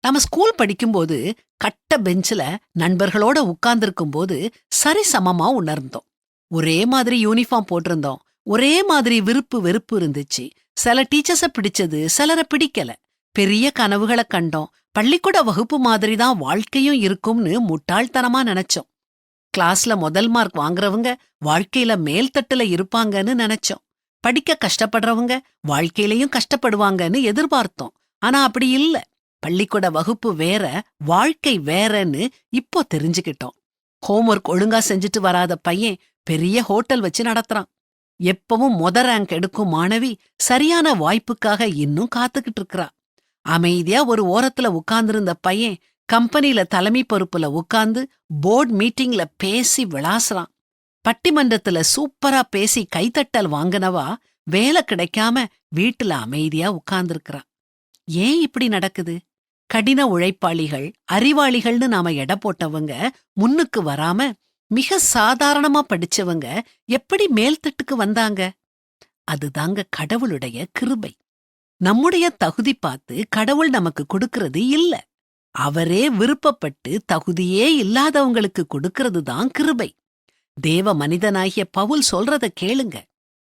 நாம ஸ்கூல் படிக்கும்போது கட்ட பெஞ்சில நண்பர்களோட உட்கார்ந்திருக்கும் போது சரிசமமா உணர்ந்தோம். ஒரே மாதிரி யூனிஃபார்ம் போட்டிருந்தோம். ஒரே மாதிரி விருப்பு வெறுப்பு இருந்துச்சு. சில டீச்சர்ஸ பிடிச்சது, சிலரை பிடிக்கல. பெரிய கனவுகளை கண்டோம். பள்ளிக்கூட வகுப்பு மாதிரி தான் வாழ்க்கையும் இருக்கும்னு முட்டாள்தனமா நினைச்சோம். கிளாஸ்ல முதல் மார்க் வாங்குறவங்க வாழ்க்கையில மேல்தட்டுல இருப்பாங்கன்னு நினைச்சோம். படிக்க கஷ்டப்படுறவங்க வாழ்க்கையிலயும் கஷ்டப்படுவாங்கன்னு எதிர்பார்த்தோம். ஆனா அப்படி இல்ல. பள்ளிக்கூட வகுப்பு வேற, வாழ்க்கை வேறன்னு இப்போ தெரிஞ்சுக்கிட்டோம். ஹோம்ஒர்க் ஒழுங்கா செஞ்சுட்டு வராத பையன் பெரிய ஹோட்டல் வச்சு நடத்துறான். எப்பவும் ரேங்க் எடுக்கும் மாணவி சரியான வாய்ப்புக்காக இன்னும் காத்துக்கிட்டு இருக்கறா. அமைதியா ஒரு ஓரத்துல உட்கார்ந்திருந்த பையன் கம்பெனில தலைமை பொறுப்புல உட்கார்ந்து போர்ட் மீட்டிங்ல பேசி விளாசுறான். பட்டிமன்றத்துல சூப்பரா பேசி கைத்தட்டல் வாங்கினவா வேலை கிடைக்காம வீட்டுல அமைதியா உட்கார்ந்திருக்கிறா. ஏன் இப்படி நடக்குது? கடின உழைப்பாளிகள், அறிவாளிகள்னு நாம எடை போட்டவங்க முன்னுக்கு வராம மிக சாதாரணமா படிச்சவங்க எப்படி மேல்தட்டுக்கு வந்தாங்க? அதுதாங்க கடவுளுடைய கிருபை. நம்முடைய தகுதி பார்த்து கடவுள் நமக்கு கொடுக்கறது இல்ல. அவரே விருப்பப்பட்டு தகுதியே இல்லாதவங்களுக்கு கொடுக்கறது தான் கிருபை. தேவ மனிதனாகிய பவுல் சொல்றத கேளுங்க.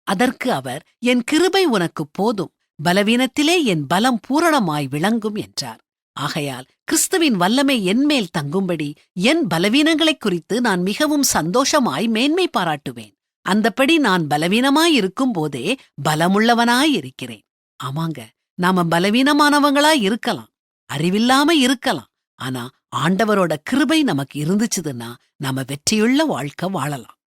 அதற்கு அவர், என் கிருபை உனக்கு போதும், பலவீனத்திலே என் பலம் பூரணமாய் விளங்கும் என்றார். ஆகையால் கிறிஸ்துவின் வல்லமை என்மேல் தங்கும்படி என் பலவீனங்களைக் குறித்து நான் மிகவும் சந்தோஷமாய் மேன்மை பாராட்டுவேன். அந்தப்படி நான் பலவீனமாயிருக்கும் போதே பலமுள்ளவனாயிருக்கிறேன். ஆமாங்க, நாம பலவீனமானவங்களா இருக்கலாம், அறிவில்லாம இருக்கலாம். ஆனா ஆண்டவரோட கிருபை நமக்கு இருந்துச்சுதுன்னா நாம வெற்றியுள்ள வாழ்க்கை வாழலாம்.